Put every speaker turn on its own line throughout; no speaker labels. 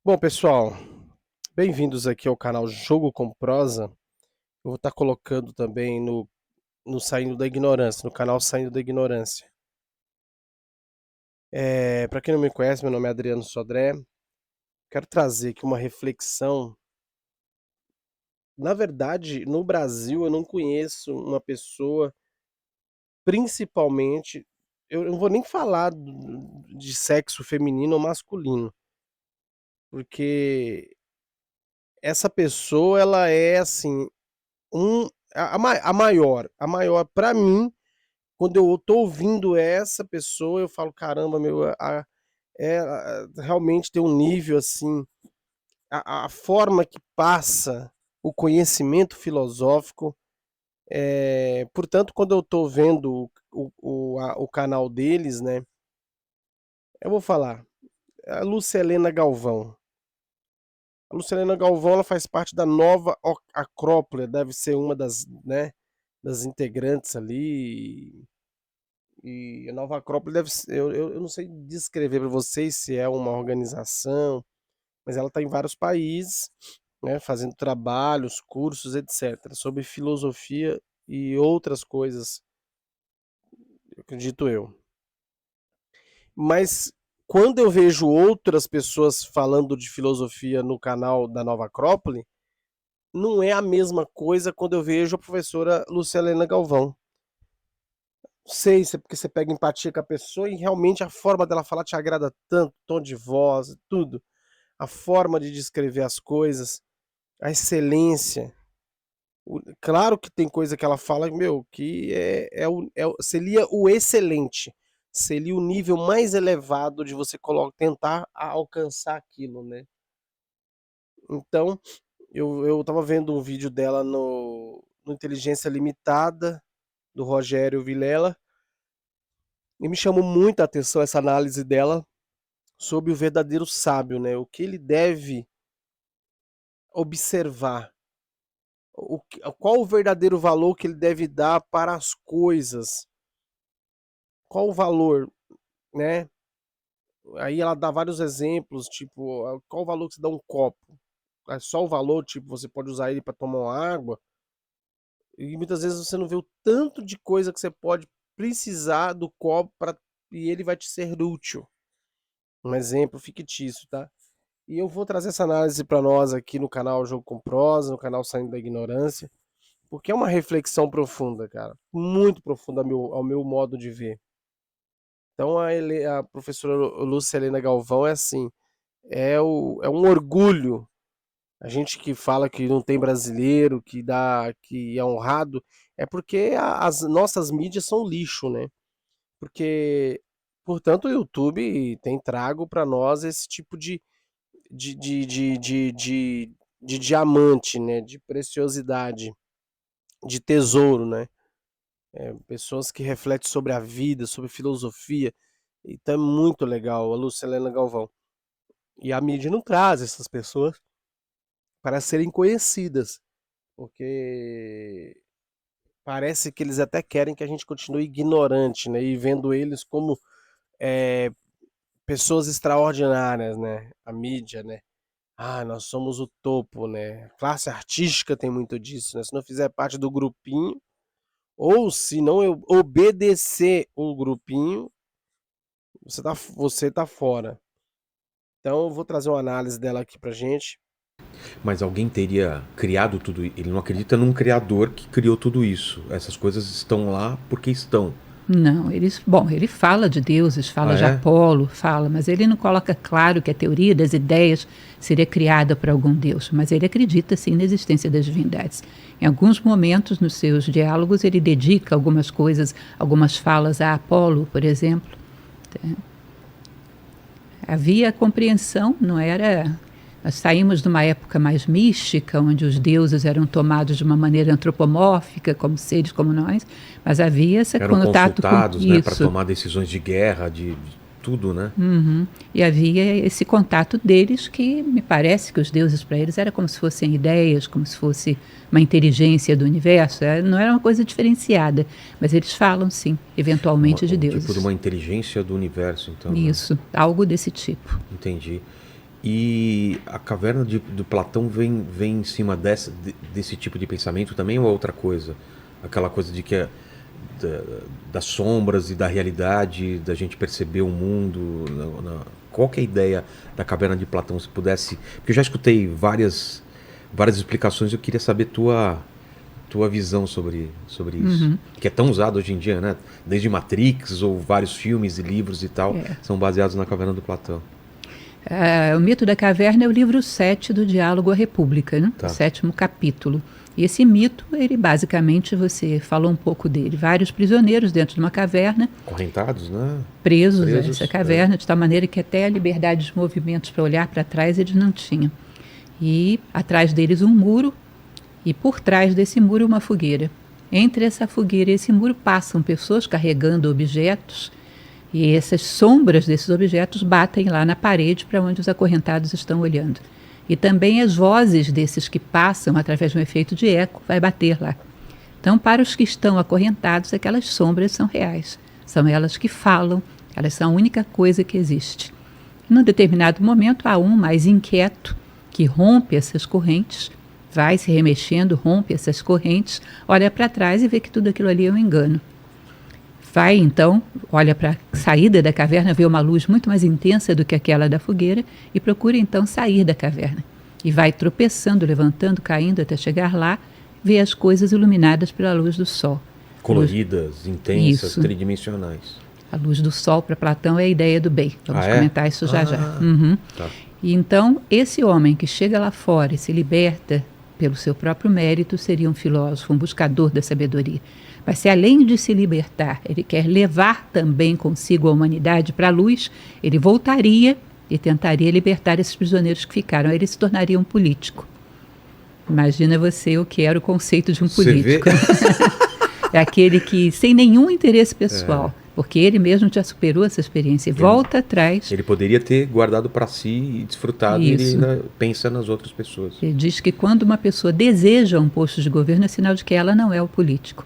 Bom, pessoal, bem-vindos aqui ao canal Jogo com Prosa. Eu vou estar colocando também no Saindo da Ignorância, no canal Saindo da Ignorância. Para quem não me conhece, meu nome é Adriano Sodré. Quero trazer aqui uma reflexão. Na verdade, no Brasil eu não conheço uma pessoa, principalmente, eu não vou nem falar de sexo feminino ou masculino, porque essa pessoa, ela é assim, a maior para mim. Quando eu tô ouvindo essa pessoa, eu falo: "Caramba, meu, realmente tem um nível, assim, a forma que passa o conhecimento filosófico". Portanto, quando eu tô vendo o canal deles, né, eu vou falar, a Lúcia Helena Galvão. A Lúcia Helena Galvão, ela faz parte da Nova Acrópole, deve ser uma das, né, das integrantes ali. E a Nova Acrópole deve ser, eu não sei descrever para vocês se é uma organização, mas ela está em vários países, né, fazendo trabalhos, cursos, etc., sobre filosofia e outras coisas, acredito eu. Mas quando eu vejo outras pessoas falando de filosofia no canal da Nova Acrópole, não é a mesma coisa quando eu vejo a professora Lucilena Galvão. Sei, se é porque você pega empatia com a pessoa e realmente a forma dela falar te agrada tanto, tom de voz, tudo. A forma de descrever as coisas, a excelência. Claro que tem coisa que ela fala, meu, que seria o excelente. Seria o nível mais elevado de você tentar alcançar aquilo, né? Então, eu tava vendo um vídeo dela no Inteligência Limitada, do Rogério Vilela, e me chamou muita atenção essa análise dela sobre o verdadeiro sábio, né? O que ele deve observar, qual o verdadeiro valor que ele deve dar para as coisas, qual o valor, né? Aí ela dá vários exemplos, tipo, qual o valor que você dá um copo? É só o valor, tipo, você pode usar ele para tomar uma água, e muitas vezes você não vê o tanto de coisa que você pode precisar do copo e ele vai te ser útil. Um exemplo fictício, tá? E eu vou trazer essa análise para nós aqui no canal Jogo com Prosa, no canal Saindo da Ignorância, porque é uma reflexão profunda, cara, muito profunda ao meu modo de ver. Então a professora Lúcia Helena Galvão é assim, é um orgulho. A gente que fala que não tem brasileiro, que é honrado, é porque as nossas mídias são lixo, né? Porque, portanto, o YouTube tem trago para nós esse tipo de, de, de, de, de, de diamante, né? De preciosidade, de tesouro, né? Pessoas que refletem sobre a vida, sobre filosofia. Então é muito legal, a Lúcia Helena Galvão. E a mídia não traz essas pessoas para serem conhecidas, porque parece que eles até querem que a gente continue ignorante, né? E vendo eles como é, pessoas extraordinárias, né? A mídia, né? Ah, nós somos o topo, né? A classe artística tem muito disso, né? Se não fizer parte do grupinho, ou se não eu obedecer o grupinho, você tá fora. Então eu vou trazer uma análise dela aqui pra gente.
Mas alguém teria criado tudo isso? Ele não acredita num criador que criou tudo isso. Essas coisas estão lá porque estão.
Não, ele fala de deuses, fala
Ah,
de
é?
Apolo, fala, mas ele não coloca claro que a teoria das ideias seria criada por algum deus, mas ele acredita sim na existência das divindades. Em alguns momentos nos seus diálogos ele dedica algumas coisas, algumas falas a Apolo, por exemplo. Havia compreensão, não era. Nós saímos de uma época mais mística, onde os deuses eram tomados de uma maneira antropomórfica, como seres como nós, mas havia esse
Eram
contato com
consultados, né, para
isso.
tomar decisões de guerra, de tudo, né?
E havia esse contato deles que me parece que os deuses para eles era como se fossem ideias, como se fosse uma inteligência do universo. Não era uma coisa diferenciada, mas eles falam sim, eventualmente de
Um tipo de
deuses.
uma inteligência do universo, então, né?
Isso, algo desse tipo.
Entendi. E a caverna do Platão vem em cima desse tipo de pensamento também, ou é outra coisa? Aquela coisa de que das sombras e da realidade, da gente perceber o mundo. Qual que é a ideia da caverna de Platão, se pudesse? Porque eu já escutei várias explicações, eu queria saber tua visão sobre isso. Que é tão usado hoje em dia, né? Desde Matrix, ou vários filmes e livros e tal, são baseados na caverna do Platão.
O mito da caverna é o livro 7 do Diálogo à República, né?
Tá.
O 7º capítulo. E esse mito, ele basicamente, você falou um pouco dele, vários prisioneiros dentro de uma caverna,
Correntados, né?
presos nessa caverna, de tal maneira que até a liberdade de movimentos para olhar para trás eles não tinham. E atrás deles um muro, e por trás desse muro uma fogueira. Entre essa fogueira e esse muro passam pessoas carregando objetos, e essas sombras desses objetos batem lá na parede para onde os acorrentados estão olhando. E também as vozes desses que passam, através de um efeito de eco, vai bater lá. Então, para os que estão acorrentados, aquelas sombras são reais. São elas que falam, elas são a única coisa que existe. Num determinado momento, há um mais inquieto que rompe essas correntes, vai se remexendo, rompe essas correntes, olha para trás e vê que tudo aquilo ali é um engano. Vai, então, olha para a saída da caverna, vê uma luz muito mais intensa do que aquela da fogueira e procura, então, sair da caverna. E vai tropeçando, levantando, caindo até chegar lá, vê as coisas iluminadas pela luz do sol.
Coloridas, intensas,
Isso.
tridimensionais.
A luz do sol para Platão é a ideia do bem. Vamos comentar isso já.
Tá.
E então, esse homem que chega lá fora e se liberta pelo seu próprio mérito seria um filósofo, um buscador da sabedoria. Mas se além de se libertar, ele quer levar também consigo a humanidade para a luz, ele voltaria e tentaria libertar esses prisioneiros que ficaram. Aí ele se tornaria um político. Imagina você, eu quero o conceito de um político. É aquele que, sem nenhum interesse pessoal, porque ele mesmo já superou essa experiência e volta atrás.
Ele poderia ter guardado para si e desfrutado, e ele ainda pensa nas outras pessoas.
Ele diz que quando uma pessoa deseja um posto de governo, é sinal de que ela não é o político.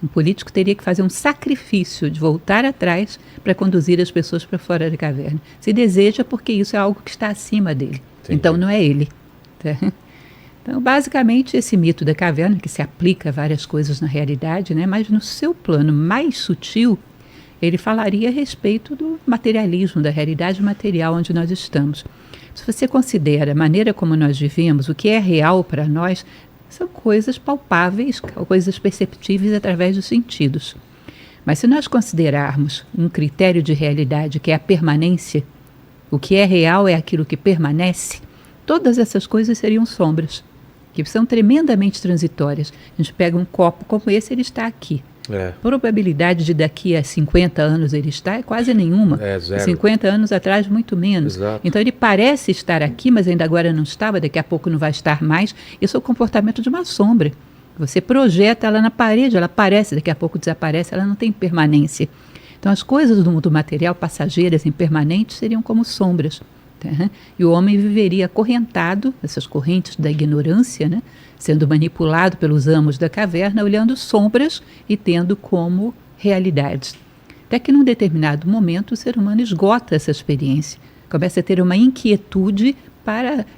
Um político teria que fazer um sacrifício de voltar atrás para conduzir as pessoas para fora da caverna. Se deseja, porque isso é algo que está acima dele.
Entendi.
Então não é ele. Tá? Então, basicamente, esse mito da caverna, que se aplica a várias coisas na realidade, né? Mas no seu plano mais sutil, ele falaria a respeito do materialismo, da realidade material onde nós estamos. Se você considera a maneira como nós vivemos, o que é real para nós, são coisas palpáveis, coisas perceptíveis através dos sentidos. Mas se nós considerarmos um critério de realidade que é a permanência, o que é real é aquilo que permanece, todas essas coisas seriam sombras, que são tremendamente transitórias. A gente pega um copo como esse, ele está aqui. A probabilidade de daqui a 50 anos ele estar é quase nenhuma.
É zero.
50 anos atrás, muito menos.
Exato.
Então ele parece estar aqui, mas ainda agora não estava, daqui a pouco não vai estar mais. Isso é o comportamento de uma sombra. Você projeta ela na parede, ela aparece, daqui a pouco desaparece, ela não tem permanência. Então as coisas do mundo material, passageiras, impermanentes, seriam como sombras. Tá? E o homem viveria acorrentado, essas correntes da ignorância, né? Sendo manipulado pelos amos da caverna, olhando sombras e tendo como realidades. Até que num determinado momento o ser humano esgota essa experiência, começa a ter uma inquietude,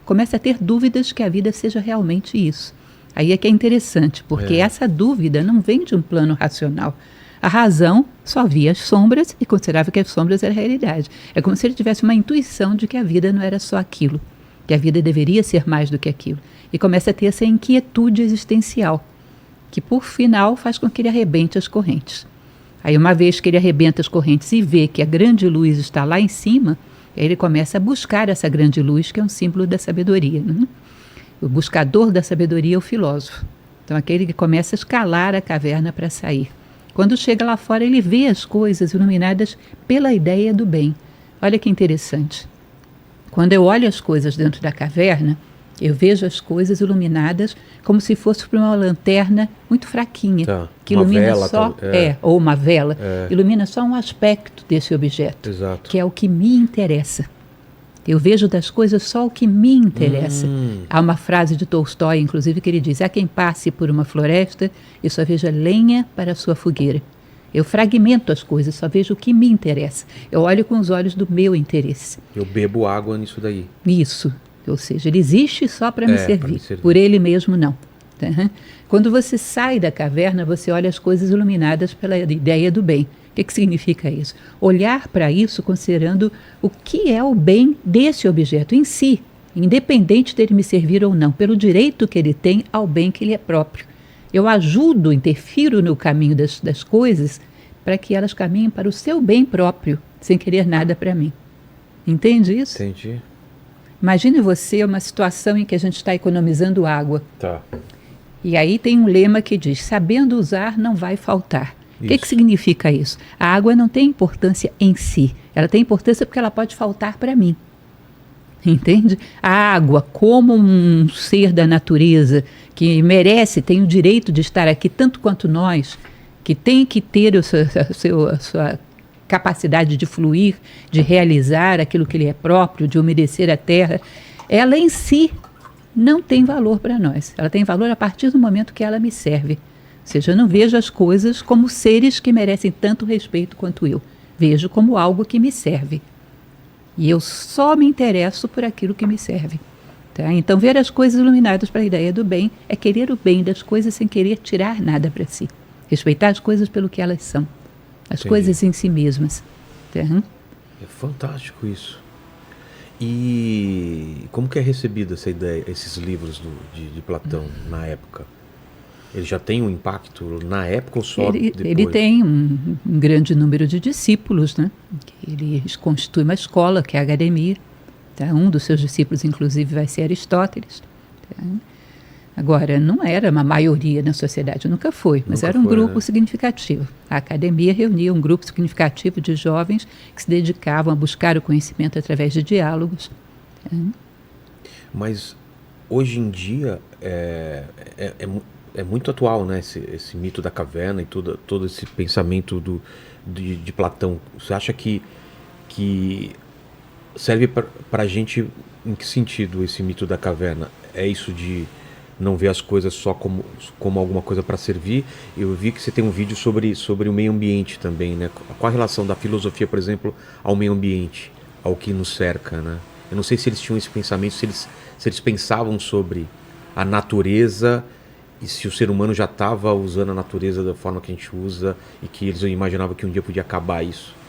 começa a ter dúvidas que a vida seja realmente isso. Aí é que é interessante, porque essa dúvida não vem de um plano racional. A razão só via as sombras e considerava que as sombras eram a realidade. É como se ele tivesse uma intuição de que a vida não era só aquilo, que a vida deveria ser mais do que aquilo. E começa a ter essa inquietude existencial, que por final faz com que ele arrebente as correntes. Aí uma vez que ele arrebenta as correntes e vê que a grande luz está lá em cima, ele começa a buscar essa grande luz, que é um símbolo da sabedoria. Né? O buscador da sabedoria é o filósofo. Então aquele que começa a escalar a caverna para sair. Quando chega lá fora, ele vê as coisas iluminadas pela ideia do bem. Olha que interessante. Quando eu olho as coisas dentro da caverna, eu vejo as coisas iluminadas como se fosse por uma lanterna muito fraquinha, que
uma
ilumina
vela,
só, ou uma vela, ilumina só um aspecto desse objeto,
Exato.
que é o que me interessa. Eu vejo das coisas só o que me interessa. Há uma frase de Tolstói, inclusive, que ele diz: há quem passe por uma floresta e só veja lenha para a sua fogueira. Eu fragmento as coisas, só vejo o que me interessa. Eu olho com os olhos do meu interesse.
Eu bebo água nisso daí.
Isso. Ou seja, ele existe só para me
pra
servir.
me servir.
Por ele mesmo, não. Tá? Quando você sai da caverna, você olha as coisas iluminadas pela ideia do bem. O que significa isso? Olhar para isso considerando o que é o bem desse objeto em si, independente dele me servir ou não, pelo direito que ele tem ao bem que lhe é próprio. Eu ajudo, interfiro no caminho das coisas para que elas caminhem para o seu bem próprio, sem querer nada para mim. Entende isso?
Entendi.
Imagine você uma situação em que a gente está economizando água.
Tá.
E aí tem um lema que diz, sabendo usar não vai faltar. O que significa isso? A água não tem importância em si. Ela tem importância porque ela pode faltar para mim. Entende? A água, como um ser da natureza, que merece, tem o direito de estar aqui tanto quanto nós, que tem que ter a sua capacidade de fluir, de realizar aquilo que lhe é próprio, de umedecer a terra, ela em si não tem valor para nós. Ela tem valor a partir do momento que ela me serve. Ou seja, eu não vejo as coisas como seres que merecem tanto respeito quanto eu. Vejo como algo que me serve. E eu só me interesso por aquilo que me serve. Tá? Então, ver as coisas iluminadas para a ideia do bem é querer o bem das coisas sem querer tirar nada para si. Respeitar as coisas pelo que elas são. As coisas em si mesmas. Tá?
É fantástico isso. E como que é recebida essa ideia, esses livros de Platão na época? Ele já tem um impacto na época ou só depois?
Ele tem um grande número de discípulos, né? Ele constitui uma escola, que é a academia. Tá? Um dos seus discípulos, inclusive, vai ser Aristóteles. Tá? Agora, não era uma maioria na sociedade, nunca foi, mas era um grupo significativo. A academia reunia um grupo significativo de jovens que se dedicavam a buscar o conhecimento através de diálogos. Tá?
Mas, hoje em dia, é muito atual, né, esse mito da caverna e todo esse pensamento de Platão. Você acha que serve para a gente, em que sentido esse mito da caverna? É isso de não ver as coisas só como alguma coisa para servir? Eu vi que você tem um vídeo sobre o meio ambiente também, né? Qual a relação da filosofia, por exemplo, ao meio ambiente, ao que nos cerca, né? Eu não sei se eles tinham esse pensamento, se eles pensavam sobre a natureza e se o ser humano já estava usando a natureza da forma que a gente usa e que eles imaginavam que um dia podia acabar isso.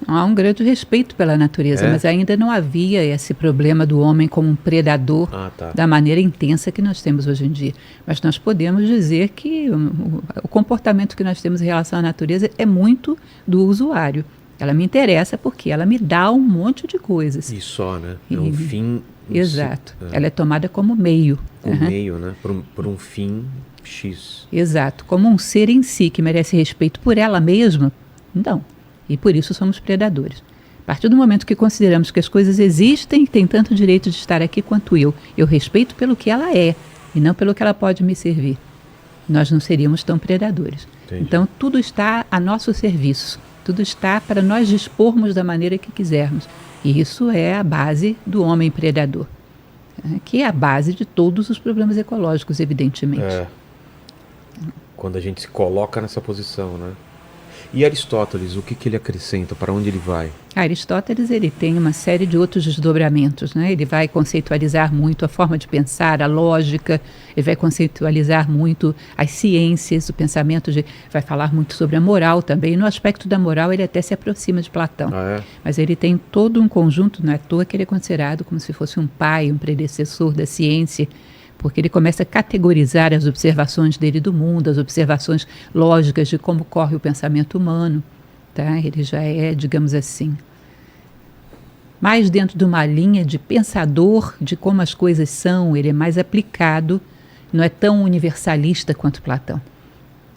Há um grande respeito pela natureza, mas ainda não havia esse problema do homem como um predador da maneira intensa que nós temos hoje em dia. Mas nós podemos dizer que o comportamento que nós temos em relação à natureza é muito do usuário. Ela me interessa porque ela me dá um monte de coisas.
E só, né? É um fim...
Exato. Ela é tomada como meio.
Meio, né? Por um fim X.
Exato. Como um ser em si que merece respeito por ela mesma, não. E por isso somos predadores. A partir do momento que consideramos que as coisas existem e têm tanto direito de estar aqui quanto eu respeito pelo que ela é e não pelo que ela pode me servir, nós não seríamos tão predadores. Entendi. Então tudo está a nosso serviço, tudo está para nós dispormos da maneira que quisermos. E isso é a base do homem predador, que é a base de todos os problemas ecológicos, evidentemente.
Quando a gente se coloca nessa posição, né? E Aristóteles, o que ele acrescenta? Para onde ele vai?
Aristóteles ele tem uma série de outros desdobramentos, né? Ele vai conceitualizar muito a forma de pensar, a lógica, ele vai conceitualizar muito as ciências, o pensamento, vai falar muito sobre a moral também. No aspecto da moral ele até se aproxima de Platão. Mas ele tem todo um conjunto, não é à toa que ele é considerado como se fosse um pai, um predecessor da ciência, porque ele começa a categorizar as observações dele do mundo, as observações lógicas de como corre o pensamento humano. Tá? Ele já é, digamos assim, mais dentro de uma linha de pensador de como as coisas são, ele é mais aplicado, não é tão universalista quanto Platão.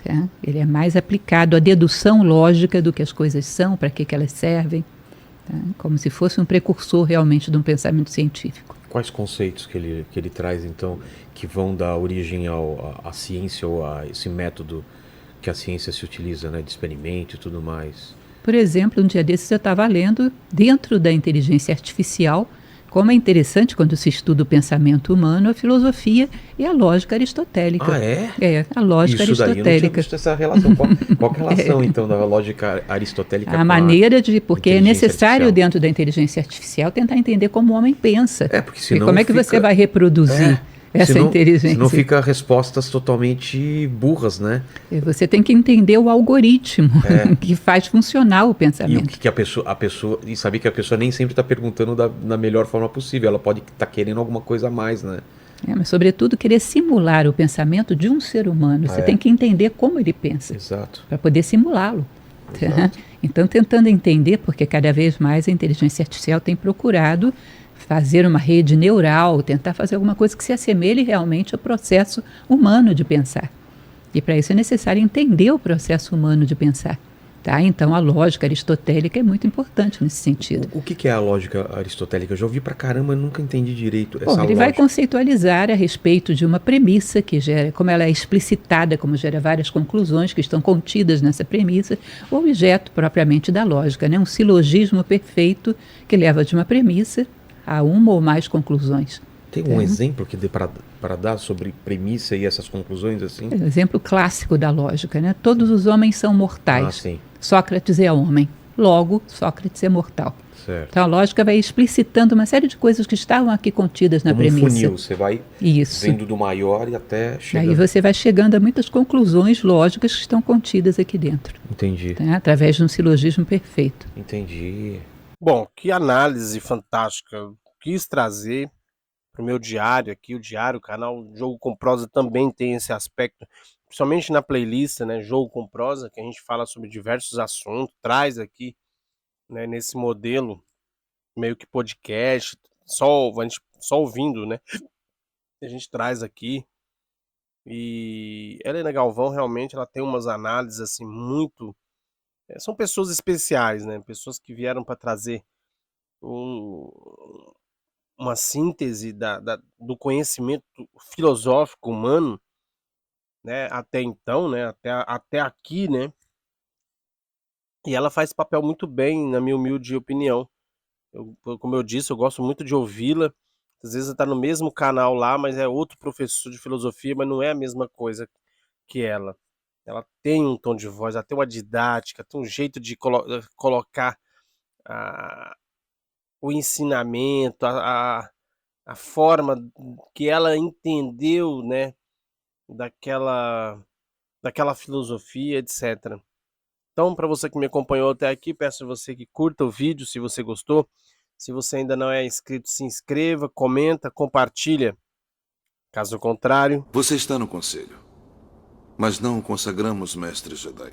Tá? Ele é mais aplicado à dedução lógica do que as coisas são, para que elas servem, tá? Como se fosse um precursor realmente de um pensamento científico.
Quais conceitos que ele traz, então, que vão dar origem à ciência ou a esse método que a ciência se utiliza, né, de experimento e tudo mais?
Por exemplo, um dia desses eu estava lendo, dentro da inteligência artificial, Como é interessante quando se estuda o pensamento humano, a filosofia e a lógica aristotélica.
Ah, é?
É, a lógica
Isso daí, eu não tinha
aristotélica.
visto essa relação. Qual que é a relação, então, da lógica aristotélica
A
com
maneira de... Porque é
inteligência
necessário,
artificial?
dentro da inteligência artificial, tentar entender como o homem pensa.
É, porque
E
senão
como é que você
fica-
vai reproduzir essa inteligência?
Senão fica respostas totalmente burras, né?
E você tem que entender o algoritmo que faz funcionar o
E o
pensamento.
que a pessoa. E saber que a pessoa nem sempre está perguntando da melhor forma possível. Ela pode estar querendo alguma coisa a mais, né?
Mas, sobretudo, querer simular o pensamento de um ser humano. Você tem que entender como ele pensa,
Exato.
para poder simulá-lo.
Exato.
Então, tentando entender, porque cada vez mais a inteligência artificial tem procurado fazer uma rede neural, tentar fazer alguma coisa que se assemelhe realmente ao processo humano de pensar. E para isso é necessário entender o processo humano de pensar. Tá? Então, a lógica aristotélica é muito importante nesse sentido.
O que é a lógica aristotélica? Eu já ouvi pra caramba, nunca entendi direito
Bom,
essa
ele vai
lógica.
conceitualizar a respeito de uma premissa que gera, como ela é explicitada, como gera várias conclusões que estão contidas nessa premissa, o objeto propriamente da lógica, né? Um silogismo perfeito que leva de uma premissa a uma ou mais conclusões.
Tem um exemplo que dê para dar sobre premissa e essas conclusões assim?
É um exemplo clássico da lógica, né? Todos os homens são mortais.
Ah, sim.
Sócrates é homem. Logo, Sócrates é mortal.
Certo.
Então a lógica vai explicitando uma série de coisas que estavam aqui contidas na
Como um
premissa.
funil, você vai
Isso.
vendo do maior e até
Aí
chegando.
você vai chegando a muitas conclusões lógicas que estão contidas aqui dentro,
Entendi.
tá? Através de um silogismo perfeito.
Entendi.
Bom, que análise fantástica. Quis trazer para o meu diário aqui, o canal Jogo com Prosa também tem esse aspecto, principalmente na playlist, né, Jogo com Prosa, que a gente fala sobre diversos assuntos, traz aqui, né, nesse modelo meio que podcast, a gente só ouvindo, né, a gente traz aqui. E Helena Galvão realmente ela tem umas análises assim muito, são pessoas especiais, né, pessoas que vieram para trazer um uma síntese do conhecimento filosófico humano, né, até então, né, até aqui, né, e ela faz papel muito bem, na minha humilde opinião. Como eu disse, eu gosto muito de ouvi-la. Às vezes está no mesmo canal lá, mas é outro professor de filosofia, mas não é a mesma coisa que ela. Ela tem um tom de voz, ela tem uma didática, tem um jeito de colocar a, o ensinamento, a forma que ela entendeu, né, daquela filosofia, etc. Então, para você que me acompanhou até aqui, peço a você que curta o vídeo se você gostou. Se você ainda não é inscrito, se inscreva, comenta, compartilha. Caso contrário,
Você está no conselho, mas não o consagramos mestre Jedi.